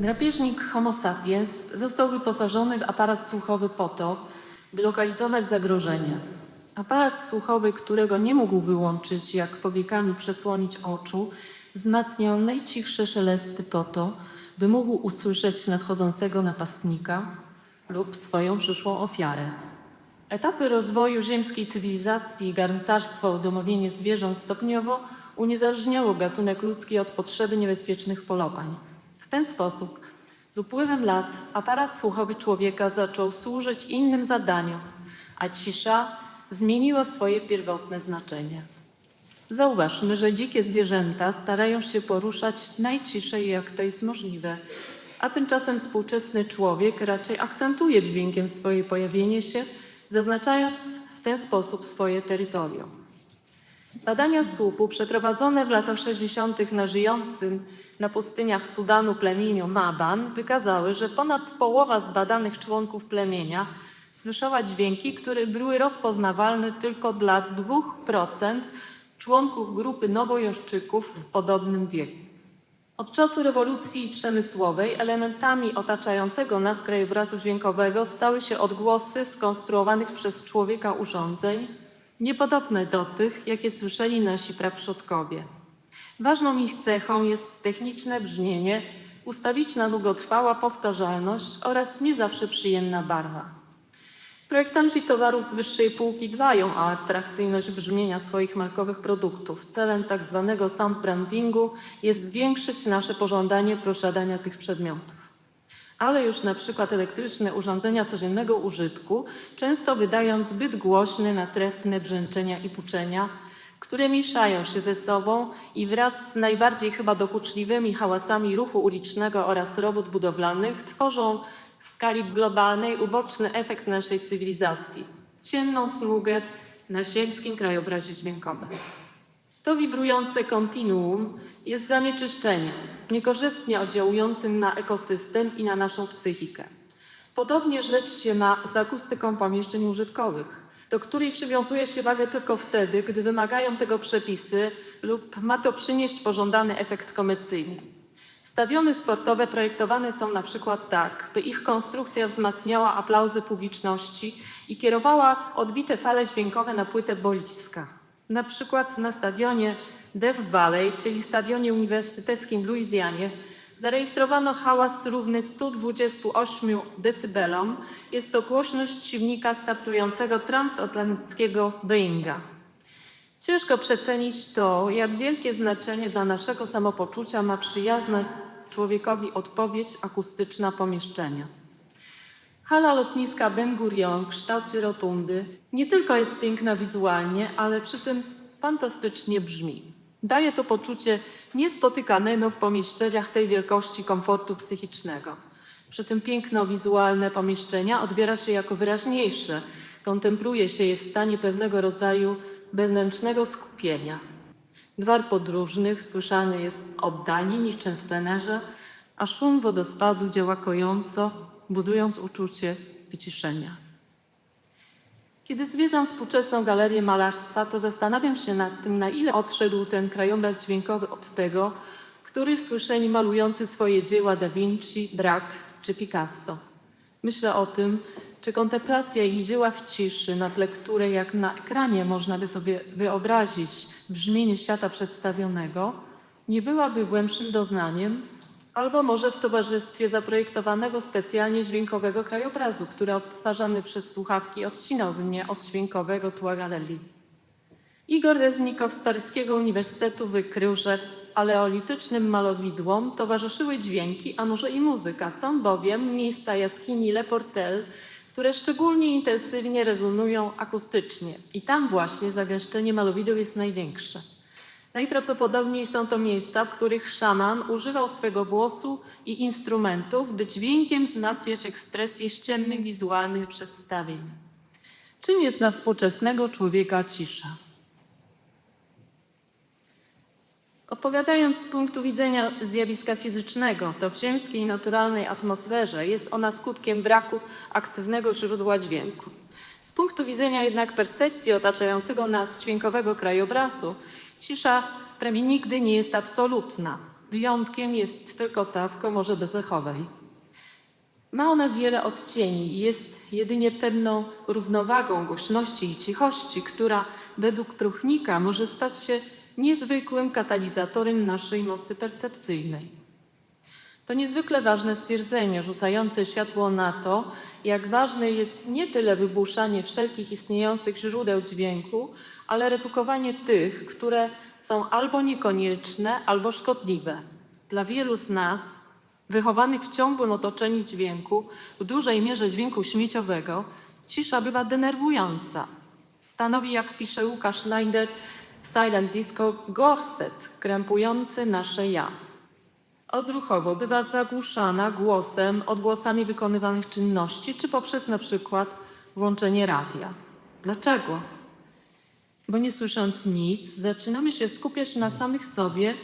Drapieżnik Homo sapiens został wyposażony w aparat słuchowy po to, by lokalizować zagrożenia. Aparat słuchowy, którego nie mógł wyłączyć, jak powiekami przesłonić oczu, wzmacniał najcichsze szelesty po to, by mógł usłyszeć nadchodzącego napastnika lub swoją przyszłą ofiarę. Etapy rozwoju ziemskiej cywilizacji, garncarstwo, udomowienie zwierząt stopniowo uniezależniało gatunek ludzki od potrzeby niebezpiecznych polowań. W ten sposób z upływem lat aparat słuchowy człowieka zaczął służyć innym zadaniom, a cisza zmieniła swoje pierwotne znaczenie. Zauważmy, że dzikie zwierzęta starają się poruszać najciszej, jak to jest możliwe, a tymczasem współczesny człowiek raczej akcentuje dźwiękiem swoje pojawienie się, zaznaczając w ten sposób swoje terytorium. Badania słuchu przeprowadzone w latach 60. na żyjącym na pustyniach Sudanu plemieniu Maban wykazały, że ponad połowa zbadanych członków plemienia słyszała dźwięki, które były rozpoznawalne tylko dla 2% członków grupy nowojorczyków w podobnym wieku. Od czasu rewolucji przemysłowej elementami otaczającego nas krajobrazu dźwiękowego stały się odgłosy skonstruowanych przez człowieka urządzeń, niepodobne do tych, jakie słyszeli nasi praprzodkowie. Ważną ich cechą jest techniczne brzmienie, ustawiczna długotrwała powtarzalność oraz nie zawsze przyjemna barwa. Projektanci towarów z wyższej półki dbają o atrakcyjność brzmienia swoich markowych produktów. Celem tzw. sound brandingu jest zwiększyć nasze pożądanie posiadania tych przedmiotów. Ale już na przykład elektryczne urządzenia codziennego użytku często wydają zbyt głośne, natrętne brzęczenia i puczenia, które mieszają się ze sobą i wraz z najbardziej chyba dokuczliwymi hałasami ruchu ulicznego oraz robót budowlanych tworzą w skali globalnej uboczny efekt naszej cywilizacji – ciemną smugę na ziemskim krajobrazie dźwiękowym. To wibrujące kontinuum jest zanieczyszczeniem, niekorzystnie oddziałującym na ekosystem i na naszą psychikę. Podobnie rzecz się ma z akustyką pomieszczeń użytkowych, do której przywiązuje się wagę tylko wtedy, gdy wymagają tego przepisy lub ma to przynieść pożądany efekt komercyjny. Stadiony sportowe projektowane są na przykład tak, by ich konstrukcja wzmacniała aplauzy publiczności i kierowała odbite fale dźwiękowe na płytę boiska. Na przykład na stadionie Death Valley, czyli stadionie uniwersyteckim w Luizjanie, zarejestrowano hałas równy 128 decybelom. Jest to głośność silnika startującego transatlantyckiego Boeinga. Ciężko przecenić to, jak wielkie znaczenie dla naszego samopoczucia ma przyjazna człowiekowi odpowiedź akustyczna pomieszczenia. Hala lotniska Ben Gurion w kształcie rotundy nie tylko jest piękna wizualnie, ale przy tym fantastycznie brzmi. Daje to poczucie niespotykanego w pomieszczeniach tej wielkości komfortu psychicznego. Przy tym piękno wizualne pomieszczenia odbiera się jako wyraźniejsze, kontempluje się je w stanie pewnego rodzaju wewnętrznego skupienia. Gwar podróżnych słyszany jest w oddali niczym w plenerze, a szum wodospadu działa kojąco, budując uczucie wyciszenia. Kiedy zwiedzam współczesną galerię malarstwa, to zastanawiam się nad tym, na ile odszedł ten krajobraz dźwiękowy od tego, który słyszeli malujący swoje dzieła Da Vinci, Braque czy Picasso. Myślę o tym, czy kontemplacja ich dzieła w ciszy, na tle której jak na ekranie można by sobie wyobrazić brzmienie świata przedstawionego, nie byłaby głębszym doznaniem, albo może w towarzystwie zaprojektowanego specjalnie dźwiękowego krajobrazu, który odtwarzany przez słuchawki odcinałby mnie od dźwiękowego tła galerii. Igor Reznikow z Paryskiego Uniwersytetu wykrył, że aleolitycznym malowidłom towarzyszyły dźwięki, a może i muzyka. Są bowiem miejsca jaskini Le Portel, które szczególnie intensywnie rezonują akustycznie i tam właśnie zagęszczenie malowideł jest największe. Najprawdopodobniej są to miejsca, w których szaman używał swego głosu i instrumentów, by dźwiękiem wzmacniać ekspresję ściennych wizualnych przedstawień. Czym jest dla współczesnego człowieka cisza? Opowiadając z punktu widzenia zjawiska fizycznego, to w ziemskiej naturalnej atmosferze jest ona skutkiem braku aktywnego źródła dźwięku. Z punktu widzenia jednak percepcji otaczającego nas dźwiękowego krajobrazu, cisza prawie nigdy nie jest absolutna. Wyjątkiem jest tylko ta w komorze bezechowej. Ma ona wiele odcieni i jest jedynie pewną równowagą głośności i cichości, która według Pruchnika może stać się niezwykłym katalizatorem naszej mocy percepcyjnej. To niezwykle ważne stwierdzenie, rzucające światło na to, jak ważne jest nie tyle wygłuszanie wszelkich istniejących źródeł dźwięku, ale redukowanie tych, które są albo niekonieczne, albo szkodliwe. Dla wielu z nas, wychowanych w ciągłym otoczeniu dźwięku, w dużej mierze dźwięku śmieciowego, cisza bywa denerwująca. Stanowi, jak pisze Łukasz Schneider w Silent Disco, gorset krępujący nasze ja. Odruchowo bywa zagłuszana głosem, odgłosami wykonywanych czynności, czy poprzez na przykład włączenie radia. Dlaczego? Bo nie słysząc nic, zaczynamy się skupiać na samych sobie,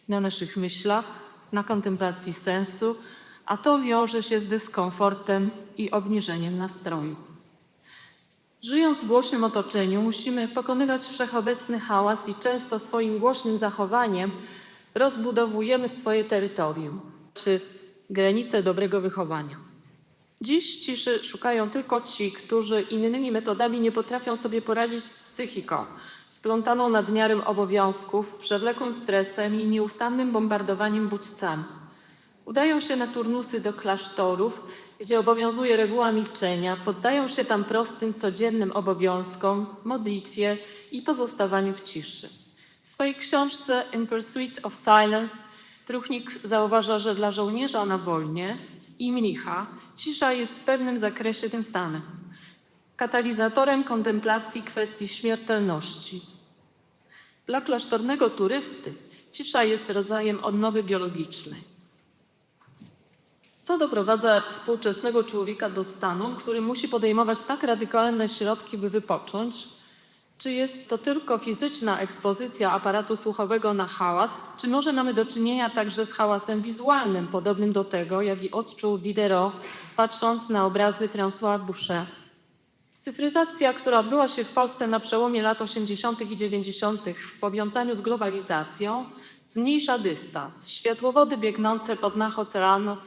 na naszych myślach, na kontemplacji sensu, a to wiąże się z dyskomfortem i obniżeniem nastroju. Żyjąc w głośnym otoczeniu, musimy pokonywać wszechobecny hałas i często swoim głośnym zachowaniem rozbudowujemy swoje terytorium, czy granice dobrego wychowania. Dziś ciszy szukają tylko ci, którzy innymi metodami nie potrafią sobie poradzić z psychiką, splątaną nadmiarem obowiązków, przewlekłym stresem i nieustannym bombardowaniem bodźcami. Udają się na turnusy do klasztorów, gdzie obowiązuje reguła milczenia, poddają się tam prostym, codziennym obowiązkom, modlitwie i pozostawaniu w ciszy. W swojej książce In Pursuit of Silence Pruchnik zauważa, że dla żołnierza na wojnie i mnicha cisza jest w pewnym zakresie tym samym. Katalizatorem kontemplacji kwestii śmiertelności. Dla klasztornego turysty cisza jest rodzajem odnowy biologicznej. Co doprowadza współczesnego człowieka do stanu, w którym musi podejmować tak radykalne środki, by wypocząć? Czy jest to tylko fizyczna ekspozycja aparatu słuchowego na hałas, czy może mamy do czynienia także z hałasem wizualnym, podobnym do tego, jaki odczuł Diderot, patrząc na obrazy François Boucher? Cyfryzacja, która odbyła się w Polsce na przełomie lat 80. i 90. w powiązaniu z globalizacją, zmniejsza dystans. Światłowody biegnące pod dnach oceanów,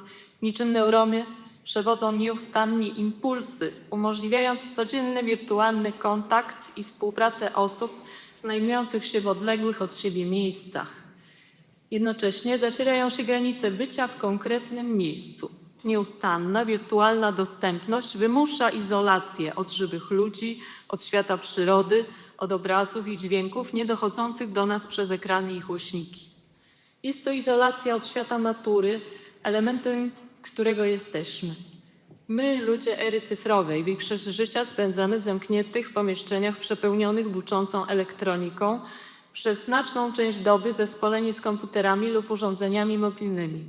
niczym neuromy, przewodzą nieustannie impulsy, umożliwiając codzienny wirtualny kontakt i współpracę osób znajdujących się w odległych od siebie miejscach. Jednocześnie zacierają się granice bycia w konkretnym miejscu. Nieustanna wirtualna dostępność wymusza izolację od żywych ludzi, od świata przyrody, od obrazów i dźwięków niedochodzących do nas przez ekrany i głośniki. Jest to izolacja od świata natury, elementem którego jesteśmy. My, ludzie ery cyfrowej, większość życia spędzamy w zamkniętych pomieszczeniach przepełnionych buczącą elektroniką, przez znaczną część doby zespoleni z komputerami lub urządzeniami mobilnymi.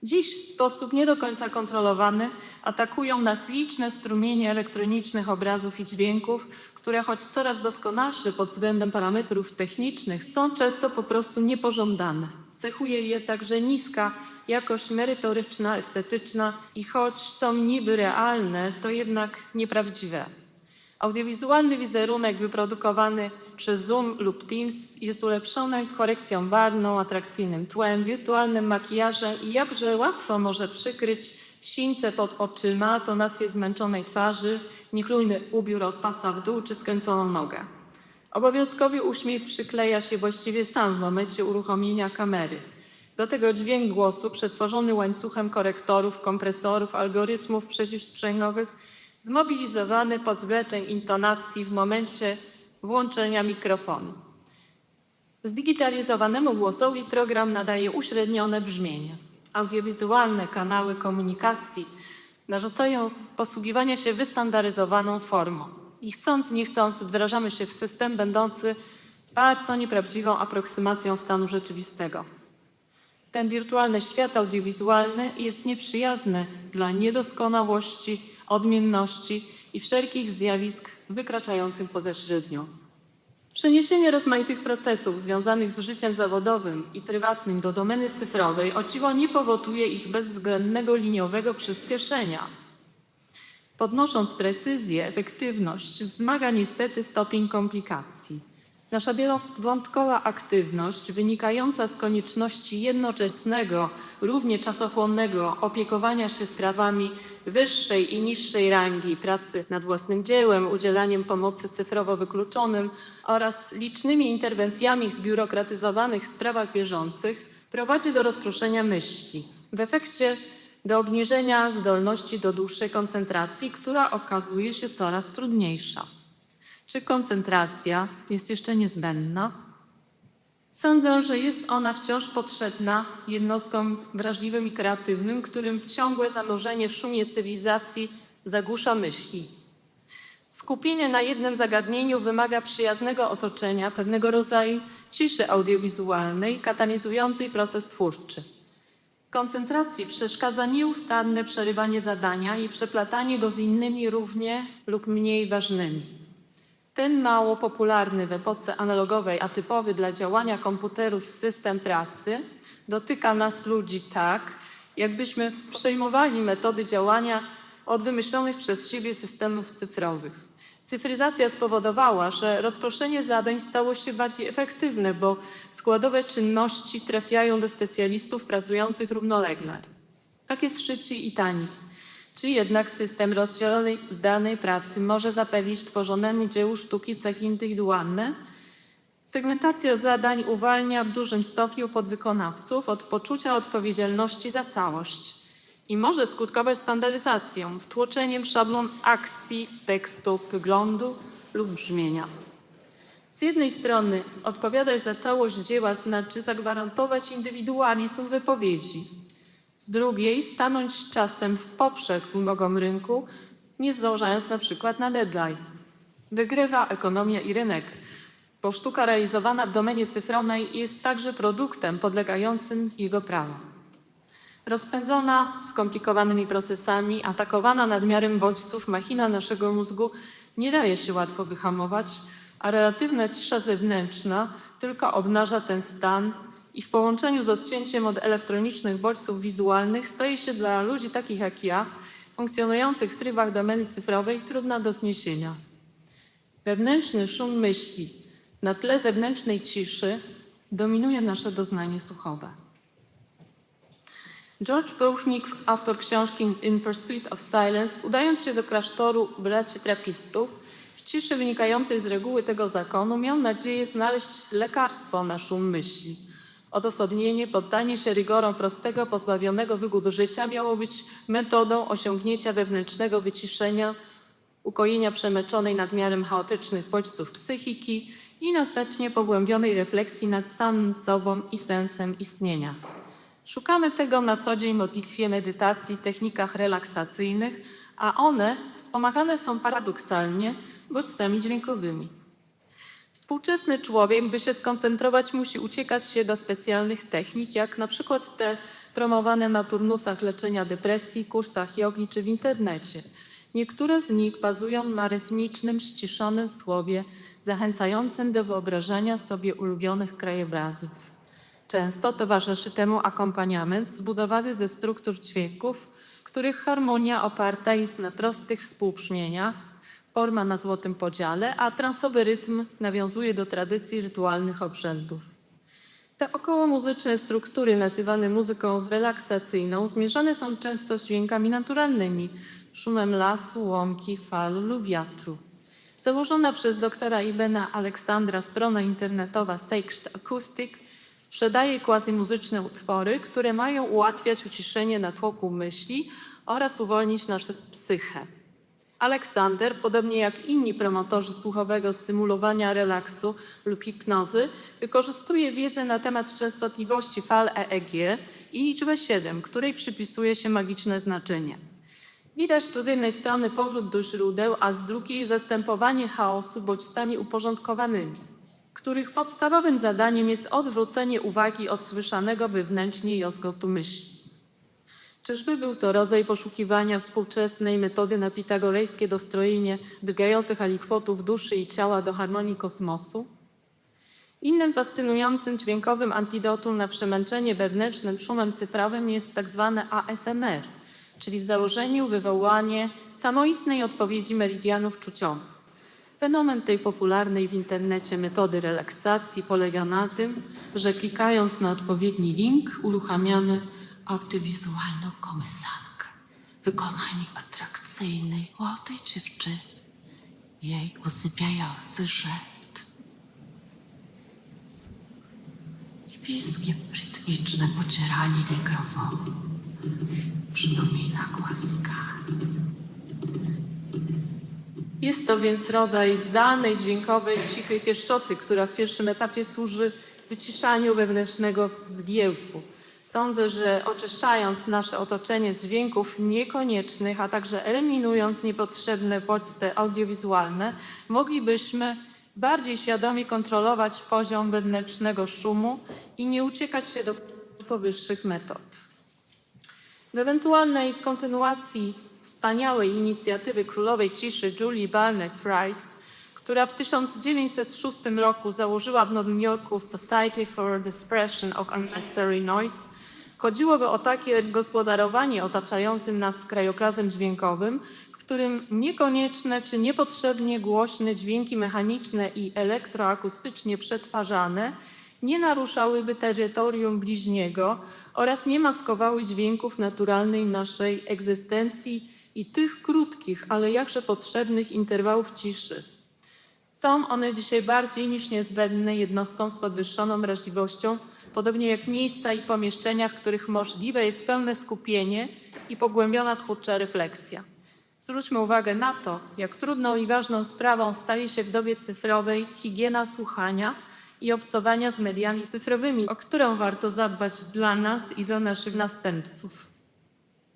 Dziś w sposób nie do końca kontrolowany atakują nas liczne strumienie elektronicznych obrazów i dźwięków, które choć coraz doskonalsze pod względem parametrów technicznych, są często po prostu niepożądane. Cechuje je także niska jakość merytoryczna, estetyczna i choć są niby realne, to jednak nieprawdziwe. Audiowizualny wizerunek wyprodukowany przez Zoom lub Teams jest ulepszony korekcją barwną, atrakcyjnym tłem, wirtualnym makijażem i jakże łatwo może przykryć sińce pod oczyma, tonację zmęczonej twarzy, niechlujny ubiór od pasa w dół czy skręconą nogę. Obowiązkowy uśmiech przykleja się właściwie sam w momencie uruchomienia kamery. Do tego dźwięk głosu przetworzony łańcuchem korektorów, kompresorów, algorytmów przeciwsprzęgowych, zmobilizowany pod względem intonacji w momencie włączenia mikrofonu. Zdigitalizowanemu głosowi program nadaje uśrednione brzmienie. Audiowizualne kanały komunikacji narzucają posługiwanie się wystandaryzowaną formą i chcąc, nie chcąc wdrażamy się w system będący bardzo nieprawdziwą aproksymacją stanu rzeczywistego. Ten wirtualny świat audiowizualny jest nieprzyjazny dla niedoskonałości, odmienności i wszelkich zjawisk wykraczających poza średnią. Przeniesienie rozmaitych procesów związanych z życiem zawodowym i prywatnym do domeny cyfrowej o dziwo nie powoduje ich bezwzględnego liniowego przyspieszenia. Podnosząc precyzję, efektywność, wzmaga niestety stopień komplikacji. Nasza wielowątkowa aktywność, wynikająca z konieczności jednoczesnego, równie czasochłonnego opiekowania się sprawami wyższej i niższej rangi, pracy nad własnym dziełem, udzielaniem pomocy cyfrowo wykluczonym oraz licznymi interwencjami w zbiurokratyzowanych sprawach bieżących, prowadzi do rozproszenia myśli. W efekcie do obniżenia zdolności do dłuższej koncentracji, która okazuje się coraz trudniejsza. Czy koncentracja jest jeszcze niezbędna? Sądzę, że jest ona wciąż potrzebna jednostkom wrażliwym i kreatywnym, którym ciągłe zanurzenie w szumie cywilizacji zagłusza myśli. Skupienie na jednym zagadnieniu wymaga przyjaznego otoczenia, pewnego rodzaju ciszy audiowizualnej, katalizującej proces twórczy. Koncentracji przeszkadza nieustanne przerywanie zadania i przeplatanie go z innymi równie lub mniej ważnymi. Ten mało popularny w epoce analogowej, a typowy dla działania komputerów system pracy dotyka nas ludzi tak, jakbyśmy przejmowali metody działania od wymyślonych przez siebie systemów cyfrowych. Cyfryzacja spowodowała, że rozproszenie zadań stało się bardziej efektywne, bo składowe czynności trafiają do specjalistów pracujących równolegle. Tak jest szybciej i taniej. Czy jednak system rozdzielonej zdalnej pracy może zapewnić tworzonemu dziełu sztuki cechy indywidualne? Segmentacja zadań uwalnia w dużym stopniu podwykonawców od poczucia odpowiedzialności za całość i może skutkować standaryzacją, wtłoczeniem w szablon akcji, tekstu, wyglądu lub brzmienia. Z jednej strony odpowiadać za całość dzieła znaczy zagwarantować indywidualizm wypowiedzi. Z drugiej stanąć czasem w poprzek wymogom rynku, nie zdążając na przykład na deadline. Wygrywa ekonomia i rynek, bo sztuka realizowana w domenie cyfrowej jest także produktem podlegającym jego prawom. Rozpędzona skomplikowanymi procesami, atakowana nadmiarem bodźców, machina naszego mózgu nie daje się łatwo wyhamować, a relatywna cisza zewnętrzna tylko obnaża ten stan i w połączeniu z odcięciem od elektronicznych bodźców wizualnych staje się dla ludzi takich jak ja, funkcjonujących w trybach domeny cyfrowej, trudna do zniesienia. Wewnętrzny szum myśli na tle zewnętrznej ciszy dominuje nasze doznanie słuchowe. George Bouchnik, autor książki In Pursuit of Silence, udając się do klasztoru braci trapistów, w ciszy wynikającej z reguły tego zakonu, miał nadzieję znaleźć lekarstwo na szum myśli. Odosobnienie, poddanie się rygorom prostego, pozbawionego wygód życia miało być metodą osiągnięcia wewnętrznego wyciszenia, ukojenia przemęczonej nadmiarem chaotycznych bodźców psychiki i następnie pogłębionej refleksji nad samym sobą i sensem istnienia. Szukamy tego na co dzień w modlitwie, medytacji, technikach relaksacyjnych, a one wspomagane są paradoksalnie bodźcami dźwiękowymi. Współczesny człowiek, by się skoncentrować, musi uciekać się do specjalnych technik, jak na przykład te promowane na turnusach leczenia depresji, kursach jogi czy w internecie. Niektóre z nich bazują na rytmicznym, ściszonym słowie, zachęcającym do wyobrażania sobie ulubionych krajobrazów. Często towarzyszy temu akompaniament zbudowany ze struktur dźwięków, których harmonia oparta jest na prostych współbrzmieniach, forma na złotym podziale, a transowy rytm nawiązuje do tradycji rytualnych obrzędów. Te okołomuzyczne struktury, nazywane muzyką relaksacyjną, zmierzane są często z dźwiękami naturalnymi, szumem lasu, łąki, fal lub wiatru. Założona przez doktora Ibena Aleksandra strona internetowa Sacred Acoustic sprzedaje quasi-muzyczne utwory, które mają ułatwiać uciszenie natłoku myśli oraz uwolnić naszą psychę. Aleksander, podobnie jak inni promotorzy słuchowego stymulowania relaksu lub hipnozy, wykorzystuje wiedzę na temat częstotliwości fal EEG i liczbę 7, której przypisuje się magiczne znaczenie. Widać tu z jednej strony powrót do źródeł, a z drugiej zastępowanie chaosu bodźcami uporządkowanymi, których podstawowym zadaniem jest odwrócenie uwagi od słyszanego wewnętrznie jozgotu myśli. Czyżby był to rodzaj poszukiwania współczesnej metody na pitagorejskie dostrojenie drgających alikwotów duszy i ciała do harmonii kosmosu? Innym fascynującym dźwiękowym antidotum na przemęczenie wewnętrznym szumem cyfrowym jest tzw. ASMR, czyli w założeniu wywołanie samoistnej odpowiedzi meridianów czuciowych. Fenomen tej popularnej w internecie metody relaksacji polega na tym, że klikając na odpowiedni link uruchamiamy audiowizualną kołysankę w wykonaniu atrakcyjnej młodej dziewczyny. Jej usypiający szept i piskiem rytmiczne pocieranie mikrofonu przypomina głaskanie. Jest to więc rodzaj zdalnej, dźwiękowej, cichej pieszczoty, która w pierwszym etapie służy wyciszaniu wewnętrznego zgiełku. Sądzę, że oczyszczając nasze otoczenie z dźwięków niekoniecznych, a także eliminując niepotrzebne bodźce audiowizualne, moglibyśmy bardziej świadomie kontrolować poziom wewnętrznego szumu i nie uciekać się do powyższych metod. W ewentualnej kontynuacji wspaniałej inicjatywy królowej ciszy Julie Barnett Rice, która w 1906 roku założyła w Nowym Jorku Society for the Suppression of Unnecessary Noise, chodziłoby o takie gospodarowanie otaczającym nas krajobrazem dźwiękowym, w którym niekonieczne czy niepotrzebnie głośne dźwięki mechaniczne i elektroakustycznie przetwarzane nie naruszałyby terytorium bliźniego oraz nie maskowały dźwięków naturalnej naszej egzystencji i tych krótkich, ale jakże potrzebnych interwałów ciszy. Są one dzisiaj bardziej niż niezbędne jednostkom z podwyższoną wrażliwością, podobnie jak miejsca i pomieszczenia, w których możliwe jest pełne skupienie i pogłębiona twórcza refleksja. Zwróćmy uwagę na to, jak trudną i ważną sprawą staje się w dobie cyfrowej higiena słuchania i obcowania z mediami cyfrowymi, o którą warto zadbać dla nas i dla naszych następców.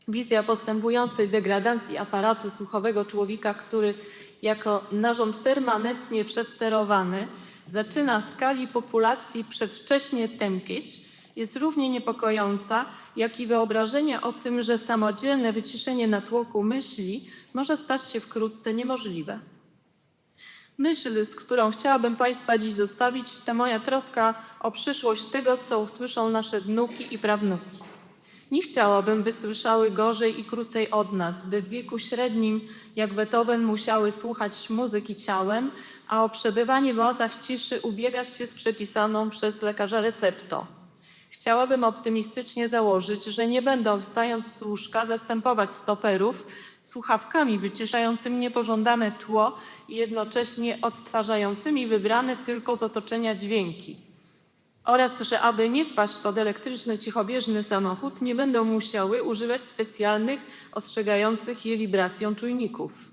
Wizja postępującej degradacji aparatu słuchowego człowieka, który jako narząd permanentnie przesterowany zaczyna w skali populacji przedwcześnie tępieć, jest równie niepokojąca, jak i wyobrażenie o tym, że samodzielne wyciszenie natłoku myśli może stać się wkrótce niemożliwe. Myśl, z którą chciałabym Państwa dziś zostawić, to moja troska o przyszłość tego, co usłyszą nasze wnuki i prawnuki. Nie chciałabym, by słyszały gorzej i krócej od nas, by w wieku średnim, jak Beethoven, musiały słuchać muzyki ciałem, a o przebywanie w oazach ciszy ubiegać się z przepisaną przez lekarza receptą. Chciałabym optymistycznie założyć, że nie będą, wstając z łóżka, zastępować stoperów słuchawkami wyciszającymi niepożądane tło i jednocześnie odtwarzającymi wybrane tylko z otoczenia dźwięki. Oraz, że aby nie wpaść pod elektryczny, cichobieżny samochód, nie będą musiały używać specjalnych, ostrzegających je wibracją czujników.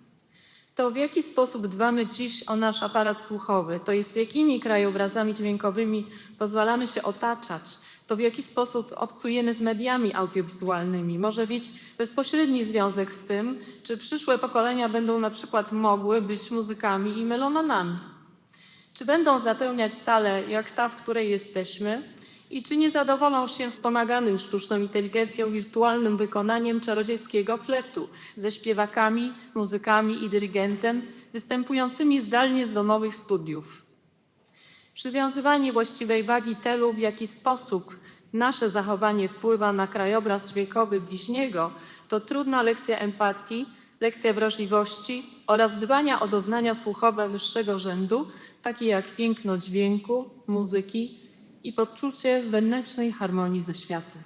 To w jaki sposób dbamy dziś o nasz aparat słuchowy, to jest jakimi krajobrazami dźwiękowymi pozwalamy się otaczać, to w jaki sposób obcujemy z mediami audiowizualnymi, może mieć bezpośredni związek z tym, czy przyszłe pokolenia będą na przykład mogły być muzykami i melomanami. Czy będą zapełniać salę jak ta, w której jesteśmy i czy nie zadowolą się wspomaganym sztuczną inteligencją wirtualnym wykonaniem czarodziejskiego fletu ze śpiewakami, muzykami i dyrygentem występującymi zdalnie z domowych studiów. Przywiązywanie właściwej wagi temu, w jaki sposób nasze zachowanie wpływa na krajobraz dźwiękowy bliźniego, to trudna lekcja empatii, lekcja wrażliwości oraz dbania o doznania słuchowe wyższego rzędu, takie jak piękno dźwięku, muzyki i poczucie wewnętrznej harmonii ze światem.